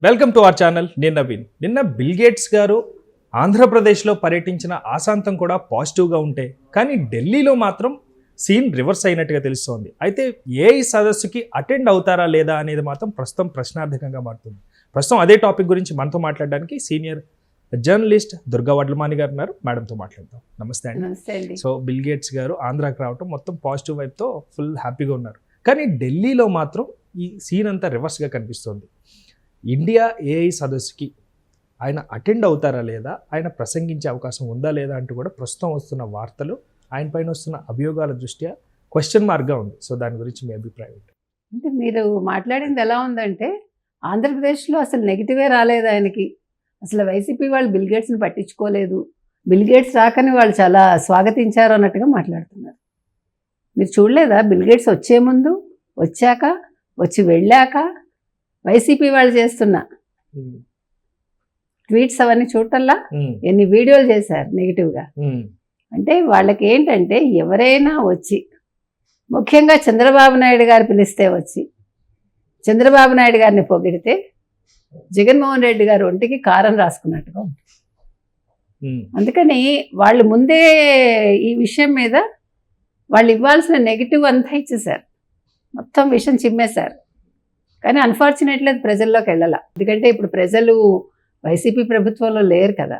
Welcome to our channel. నేను నవీన్. నిన్న bill gates గారు ఆంధ్రప్రదేశ్లో పర్యటించిన ఆశాంతం కూడా పాజిటివ్గా ఉంటే, కానీ ఢిల్లీలో మాత్రం సీన్ రివర్స్ అయినట్టుగా తెలుస్తోంది. అయితే ఏఐ సదస్సుకి అటెండ్ అవుతారా లేదా అనేది మాత్రం ప్రస్తుతం ప్రశ్నార్థకంగా మారుతుంది. ప్రస్తుతం అదే టాపిక్ గురించి మనతో మాట్లాడడానికి సీనియర్ జర్నలిస్ట్ దుర్గా వడ్లమాని గారు ఉన్నారు. మేడంతో మాట్లాడతాం. నమస్తే అండి. సో బిల్ గేట్స్ గారు ఆంధ్రాకి రావటం మొత్తం పాజిటివ్ వైపుతో ఫుల్ హ్యాపీగా ఉన్నారు. కానీ ఢిల్లీలో మాత్రం ఈ సీన్ అంతా రివర్స్గా కనిపిస్తోంది. ఇండియా ఏఐ సదస్సుకి ఆయన అటెండ్ అవుతారా లేదా, ఆయన ప్రసంగించే అవకాశం ఉందా లేదా అంటూ కూడా ప్రస్తుతం వస్తున్న వార్తలు, ఆయన పైన వస్తున్న అభియోగాల దృష్ట్యా క్వశ్చన్ మార్క్గా ఉంది. సో దాని గురించి మీ అభిప్రాయం ఏంటి? అంటే మీరు మాట్లాడింది ఎలా ఉందంటే, ఆంధ్రప్రదేశ్లో అసలు నెగిటివే రాలేదు ఆయనకి. అసలు వైసీపీ వాళ్ళు బిల్ గేట్స్ని పట్టించుకోలేదు, బిల్ గేట్స్ రాకని వాళ్ళు చాలా స్వాగతించారు అన్నట్టుగా మాట్లాడుతున్నారు. మీరు చూడలేదా? బిల్ గేట్స్ వచ్చే ముందు, వచ్చాక, వచ్చి వెళ్ళాక వైసీపీ వాళ్ళు చేస్తున్న ట్వీట్స్ అవన్నీ చూడటల్లా ఎన్ని వీడియోలు చేశారు నెగిటివ్గా. అంటే వాళ్ళకి ఏంటంటే, ఎవరైనా వచ్చి, ముఖ్యంగా చంద్రబాబు నాయుడు గారు పిలిస్తే వచ్చి చంద్రబాబు నాయుడు గారిని పొగిడితే జగన్మోహన్ రెడ్డి గారు ఒంటికి కారం రాసుకున్నట్టుగా ఉంటుంది. అందుకని వాళ్ళు ముందే ఈ విషయం మీద వాళ్ళు ఇవ్వాల్సిన నెగిటివ్ అంతా ఇచ్చేశారు, మొత్తం విషయం చిమ్మేశారు. కానీ అన్ఫార్చునేట్లీ అది ప్రజల్లోకి వెళ్ళాల. ఎందుకంటే ఇప్పుడు ప్రజలు వైసీపీ ప్రభుత్వంలో లేరు కదా,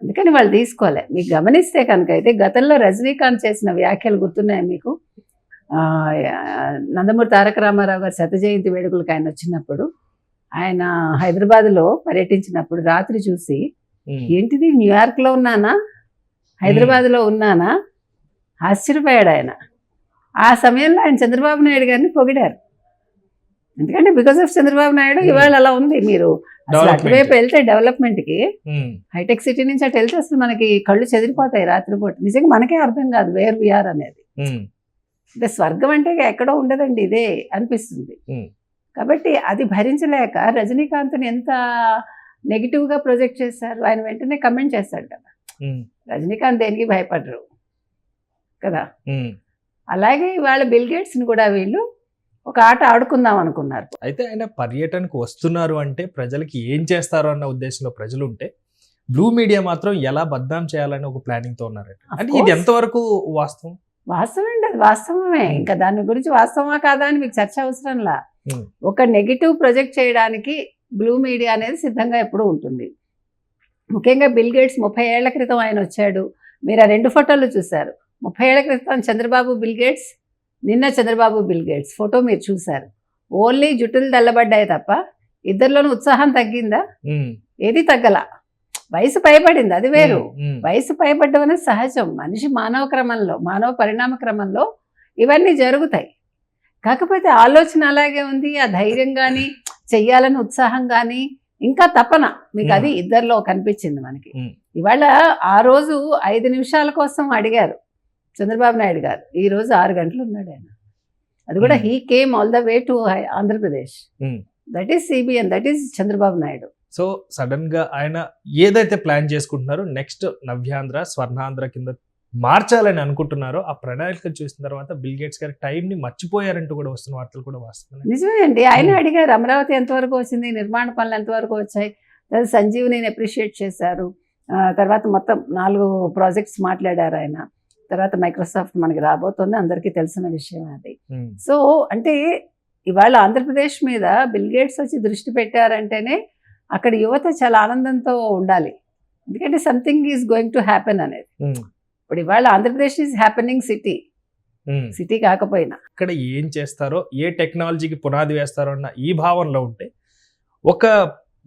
అందుకని వాళ్ళు తీసుకోలే. మీకు గమనిస్తే కనుక అయితే గతంలో రజనీకాంత్ చేసిన వ్యాఖ్యలు గుర్తున్నాయి మీకు? నందమూరి తారక రామారావు గారు శత జయంతి వేడుకలకు ఆయన వచ్చినప్పుడు, ఆయన హైదరాబాద్లో పర్యటించినప్పుడు రాత్రి చూసి, ఏంటిది న్యూయార్క్లో ఉన్నానా, హైదరాబాద్లో ఉన్నానా, ఆశ్చర్యపోయాడు ఆయన. ఆ సమయంలో ఆయన చంద్రబాబు నాయుడు గారిని పొగిడారు. ఎందుకంటే బికాస్ ఆఫ్ చంద్రబాబు నాయుడు ఇవాళ అలా ఉంది. మీరు అసలు అటువైపు వెళ్తే డెవలప్మెంట్కి, హైటెక్ సిటీ నుంచి అటు వెళ్తే అసలు మనకి కళ్ళు చెదిరిపోతాయి రాత్రిపూట. నిజంగా మనకే అర్థం కాదు వేర్ వీఆర్ అనేది. అంటే స్వర్గం అంటే ఎక్కడో ఉండదండి, ఇదే అనిపిస్తుంది. కాబట్టి అది భరించలేక రజనీకాంత్ని ఎంత నెగిటివ్గా ప్రొజెక్ట్ చేశారు. ఆయన వెంటనే కమెంట్ చేశాడు కదా, రజనీకాంత్ దేనికి భయపడరు కదా. అలాగే ఇవాళ బిల్ గేట్స్ని కూడా వీళ్ళు ఒక ఆట ఆడుకుందాం అనుకున్నారు. అయితే ఆయన పర్యటనకు వస్తున్నారు అంటే ప్రజలకి ఏం చేస్తారు అన్న ఉద్దేశంలో ప్రజలు ఉంటే, బ్లూ మీడియా మాత్రం ఎలా బద్నాం చేయాలని ఒక ప్లానింగ్తో ఉన్నారు. అంటే ఇది ఎంతవరకు వాస్తవం? వాస్తవం అండి, అది వాస్తవమే. ఇంకా దాని గురించి వాస్తవమా కాదా అని మీకు చర్చ అవసరంలా. ఒక నెగిటివ్ ప్రొజెక్ట్ చేయడానికి బ్లూ మీడియా అనేది సిద్ధంగా ఎప్పుడూ ఉంటుంది. ముఖ్యంగా బిల్ గేట్స్ 30 ఏళ్ల క్రితం ఆయన వచ్చాడు. మీరు ఆ 2 ఫోటోలు చూశారు. 30 ఏళ్ల క్రితం చంద్రబాబు బిల్ గేట్స్, నిన్న చంద్రబాబు బిల్ గేట్స్ ఫోటో మీరు చూశారు. ఓన్లీ జుట్టులు తెల్లబడ్డాయి తప్ప ఇద్దరిలోనూ ఉత్సాహం తగ్గిందా? ఏది తగ్గల. వయసు పైబడింది, అది వేరు. వయసు పైబడ్డం అనేది సహజం. మనిషి మానవ క్రమంలో, మానవ పరిణామ క్రమంలో ఇవన్నీ జరుగుతాయి. కాకపోతే ఆలోచన అలాగే ఉంది. ఆ ధైర్యం కానీ, చెయ్యాలని ఉత్సాహం కానీ, ఇంకా తపన మీకు అది ఇద్దరిలో కనిపించింది మనకి. ఇవాళ ఆ రోజు 5 నిమిషాల కోసం అడిగారు చంద్రబాబు నాయుడు గారు, ఈ రోజు 6 గంటలు ఉన్నాడు ఆయన. అది కూడా he came all the way to Andhra Pradesh. That is CBN, that is Chandrababu Naidu. So sudden గా ఆయన ఏదైతే ప్లాన్ చేసుకుంటున్నారో, నెక్స్ట్ నవ్యాంధ్ర, స్వర్ణాంధ్ర కింద మార్చాలని అనుకుంటున్నారో, ఆ ప్రణాళిక చూసిన తర్వాత బిల్ గేట్స్ గారి టైంని మర్చిపోయారంటూ కూడా వస్తున్న వార్తలు కూడా వస్తున్నాయి. నిజమే అండి. ఆయన అడిగారు అమరావతి ఎంతవరకు వచ్చింది, నిర్మాణ పనులు ఎంతవరకు వచ్చాయి, తర్వాత సంజీవని అప్రిషియేట్ చేశారు, తర్వాత మొత్తం 4 ప్రాజెక్ట్స్ మాట్లాడారు ఆయన. తర్వాత మైక్రోసాఫ్ట్ మనకి రాబోతుంది, అందరికీ తెలిసిన విషయం అది. సో అంటే ఇవాళ ఆంధ్రప్రదేశ్ మీద బిల్ గేట్స్ వచ్చి దృష్టి పెట్టారంటేనే అక్కడ యువత చాలా ఆనందంతో ఉండాలి. ఎందుకంటే something is going to happen అనేది. ఇప్పుడు ఇవాళ Andhra Pradesh is happening city, city కాకపోయినా ఇక్కడ ఏం చేస్తారో, ఏ టెక్నాలజీకి పునాది వేస్తారో అన్న ఈ భావనలో ఉంటే, ఒక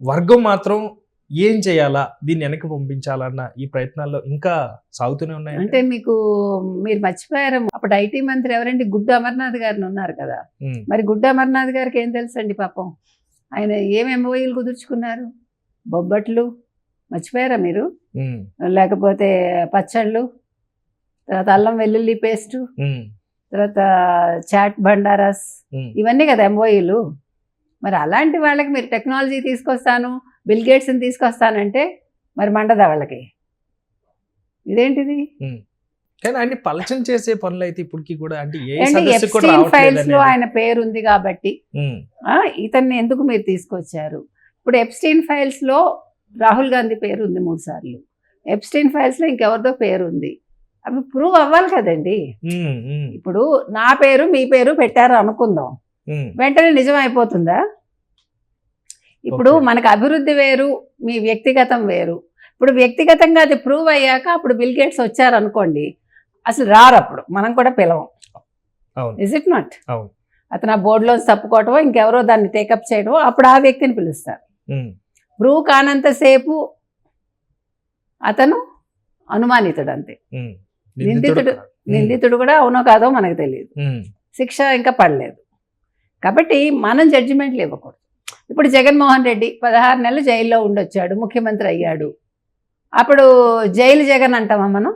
వర్గం మాత్రం ఏం చేయాలా, దీన్ని వెనక్కి పంపించాలన్న ఈ ప్రయత్నాల్లో ఇంకా సాగుతూనే ఉన్నాయి. అంటే మీరు మర్చిపోయారు, అప్పుడు ఐటీ మంత్రి ఎవరండి, గుడ్డు అమర్నాథ్ గారిని ఉన్నారు కదా. మరి గుడ్డు అమర్నాథ్ గారికి ఏం తెలుసండి పాపం, ఆయన ఏం ఎంఓయూలు కుదుర్చుకున్నారు? బొబ్బట్లు మర్చిపోయారా మీరు? లేకపోతే పచ్చళ్ళు, తర్వాత అల్లం వెల్లుల్లి పేస్టు, తర్వాత చాట్ బండారాస్, ఇవన్నీ కదా ఎంఓయూలు. మరి అలాంటి వాళ్ళకి మీరు టెక్నాలజీ తీసుకొస్తాను, బిల్ గేట్స్ని తీసుకొస్తానంటే మరి మండదా వాళ్ళకి? ఇదేంటిది? కానీ అన్ని పలచన చేసే పనులు అయితే ఇప్పటికి కూడా అంటే ఏ అండ్ సదస్సు కూడా ఎప్స్టీన్ ఫైల్స్ లో రావట్లేదు ఆయన పేరు ఉంది కాబట్టి ఉమ్, ఇతన్ని ఎందుకు మీరు తీసుకొచ్చారు? ఇప్పుడు ఎప్స్టీన్ ఫైల్స్ లో రాహుల్ గాంధీ పేరు ఉంది 3 సార్లు, ఎప్స్టీన్ ఫైల్స్ లో ఇంకెవరిదో పేరు ఉంది. అవి ప్రూవ్ అవ్వాలి కదండి. ఉమ్, ఉమ్, ఇప్పుడు నా పేరు మీ పేరు పెట్టారు అనుకుందాం, ఉమ్, వెంటనే నిజం అయిపోతుందా? ఇప్పుడు Okay. మనకు అభివృద్ధి వేరు, మీ వ్యక్తిగతం వేరు. ఇప్పుడు వ్యక్తిగతంగా అది ప్రూవ్ అయ్యాక అప్పుడు బిల్ గేట్స్ వచ్చారు అనుకోండి, అసలు రారు, అప్పుడు మనం కూడా పిలవం. అవును ఇజ్ ఇట్ నాట్? అవును. అతను ఆ బోర్డులో తప్పుకోవటమో ఇంకెవరో దాన్ని టేకప్ చేయడమో అప్పుడు ఆ వ్యక్తిని పిలుస్తారు. ఉమ్, ప్రూవ్ కానంతసేపు అతను అనుమానితుడు అంతే. ఉమ్, నిందితుడు కాదు. నిందితుడు కూడా అవునో కాదో మనకు తెలియదు, ఉమ్, శిక్ష ఇంకా పడలేదు. కాబట్టి మనం జడ్జిమెంట్లు ఇవ్వకూడదు. ఇప్పుడు జగన్మోహన్ రెడ్డి 16 నెలలు జైల్లో ఉండొచ్చాడు, ముఖ్యమంత్రి అయ్యాడు. అప్పుడు జైలు జగన్ అంటామా మనం?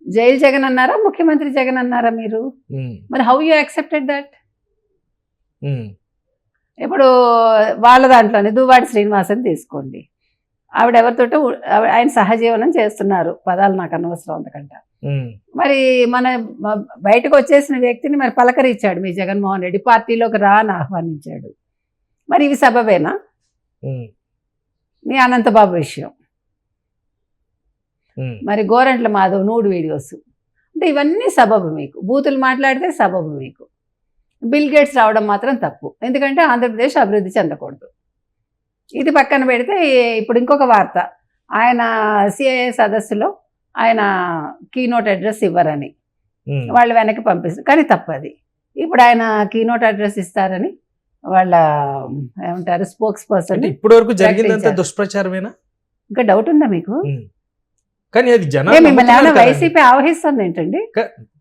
జైలు జగన్ అన్నారా, ముఖ్యమంత్రి జగన్ అన్నారా మీరు? ఉమ్, మరి హౌ యూ యాక్సెప్టెడ్ దట్? ఉమ్, ఇప్పుడు వాళ్ళ దాంట్లోనే దువ్వాడి శ్రీనివాసన్ తీసుకోండి, ఆవిడ ఎవరితోటో ఆయన సహజీవనం చేస్తున్నారు, పదాలు నాకు అనవసరం అంతకంట. ఉమ్, మరి బయటకు వచ్చేసిన వ్యక్తిని మరి పలకరించాడు మీ జగన్మోహన్ రెడ్డి, పార్టీలోకి రా అని ఆహ్వానించాడు. మరి ఇవి సబబేనా? ఉమ్, మీ అనంతబాబు విషయం, ఉమ్, మరి గోరంట్ల మాధవ్ నూడు వీడియోస్, అంటే ఇవన్నీ సబబు మీకు. బూతులు మాట్లాడితే సబబు మీకు. బిల్ గేట్స్ రావడం మాత్రం తప్పు, ఎందుకంటే ఆంధ్రప్రదేశ్ అభివృద్ధి చెందకూడదు. ఇది పక్కన పెడితే ఇప్పుడు ఇంకొక వార్త, ఆయన సిఐఏ సదస్సులో ఆయన కీనోట్ అడ్రస్ ఇవ్వరని ఉమ్. వాళ్ళు వెనక్కి పంపిస్తారు, కానీ తప్పది. ఇప్పుడు ఆయన కీనోట్ అడ్రస్ ఇస్తారని వాళ్ళ ఏమంటారు స్పోక్స్ పర్సన్. అంటే ఇప్పటి వరకు జరిగిందంతా ప్రకటించారు. దుష్ప్రచారమేనా? ఇంకా డౌట్ ఉందా మీకు? ఉమ్. కానీ అది ఏ, జనాలు మిమ్మల్ని నమ్ముతున్నారు ఏమైనా కదండి. వైసీపీ ఆవహిస్తుంది ఏంటండి?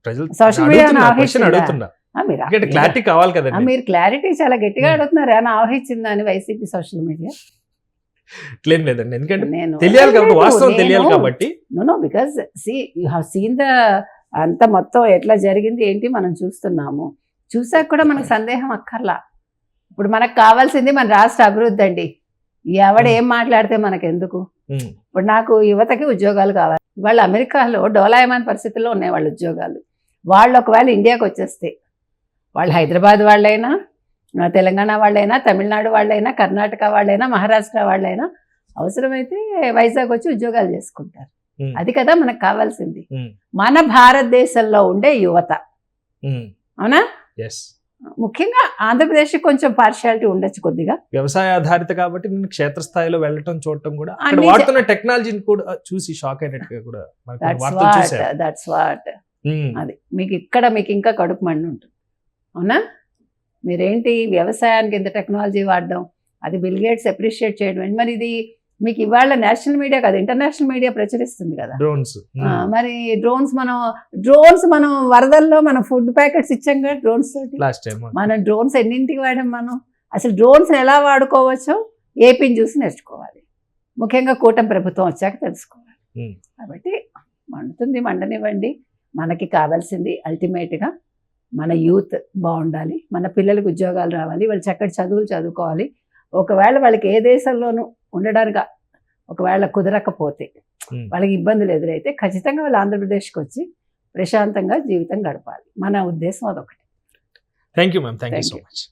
ప్రజలు సోషల్ మీడియా అడుగుతున్నా, question ఆవహిస్తుందా? అడుగుతున్నా. మీరు ఎందుకంటే క్లారిటీ కావాలి కదండి. మీరు క్లారిటీ చాలా గట్టిగా Hmm. అడుగుతున్నారు, ఏమైనా ఆవహించిందా అని వైసీపీ సోషల్ మీడియా? ఇట్లేం లేదండి, ఎందుకంటే నేను తెలియాలి కాబట్టి, వాస్తవం తెలియాలి కాబట్టి. No because you have seen the అంత మొత్తం ఎట్లా జరిగింది ఏంటి మనం చూస్తున్నాము. చూసాక కూడా మనకు సందేహం అక్కర్లా. ఇప్పుడు మనకు కావాల్సింది మన రాష్ట్ర అభివృద్ధి అండి. ఎవడ ఏం మాట్లాడితే మనకెందుకు? ఉమ్, ఇప్పుడు నాకు యువతకి ఉద్యోగాలు కావాలి. వాళ్ళు అమెరికాలో డోలాయమాన్ పరిస్థితుల్లో ఉన్నాయి వాళ్ళ ఉద్యోగాలు. వాళ్ళు ఒకవేళ ఇండియాకి వచ్చేస్తే, వాళ్ళు హైదరాబాద్ వాళ్ళైనా, తెలంగాణ వాళ్ళైనా, తమిళనాడు వాళ్ళైనా, కర్ణాటక వాళ్ళైనా, మహారాష్ట్ర వాళ్ళైనా అవసరమైతే వైజాగ్ వచ్చి ఉద్యోగాలు చేసుకుంటారు. ఉమ్, అది కదా మనకు కావాల్సింది. ఉమ్, మన భారతదేశంలో ఉండే యువత, ఉమ్, అవునా? ఎస్. ముఖ్యంగా ఆంధ్రప్రదేశ్కి కొంచెం పార్షియాలిటీ ఉండొచ్చు కొద్దిగా. వ్యవసాయ ఆధారిత కాబట్టి నేను క్షేత్రస్థాయిలో వెళ్ళటం చూడటం కూడా అక్కడ అన్ని వాడుతున్న టెక్నాలజీని కూడా చూసి షాక్ అయినట్టుగా కూడా మనకు కొన్ని వార్తలు చూశారు. దట్స్ వాట్ ఉమ్, అది మీకు ఇంకా కడుపు మండి ఉంటుంది, అవునా? మీరేంటి వ్యవసాయానికి ఇంత టెక్నాలజీ వాడడం, అది బిల్ గేట్స్ అప్రిషియేట్ చేయడం ఏంటి? మరి ఇది మీకు ఇవాళ నేషనల్ మీడియా కదా, ఇంటర్నేషనల్ మీడియా ప్రచురిస్తుంది కదా. డ్రోన్స్. మరి డ్రోన్స్ మనం వరదల్లో మనం ఫుడ్ ప్యాకెట్స్ ఇచ్చాం కదా డ్రోన్స్ తోటి. లాస్ట్ టైం మన డ్రోన్స్ ఎన్నింటికి వాడాం మనం? అసలు డ్రోన్స్ ఎలా వాడుకోవచ్చో ఏపీని చూసి నేర్చుకోవాలి, ముఖ్యంగా కూటమి ప్రభుత్వం వచ్చాక తెలుసుకోవాలి. Hmm. కాబట్టి మండుతుంది, మండనివ్వండి. మనకి కావాల్సింది అల్టిమేట్గా మన యూత్ బాగుండాలి, మన పిల్లలకు ఉద్యోగాలు రావాలి, వాళ్ళు చక్కటి చదువులు చదువుకోవాలి. ఒకవేళ వాళ్ళకి ఏ దేశంలోనూ ఉండడానికి ఒకవేళ కుదరకపోతే, వాళ్ళకి ఇబ్బందులు ఎదురైతే ఖచ్చితంగా వాళ్ళు ఆంధ్రప్రదేశ్కి వచ్చి ప్రశాంతంగా జీవితం గడపాలి. మన ఉద్దేశం అదొకటి. Thank you ma'am, thank you Thank so you. Much.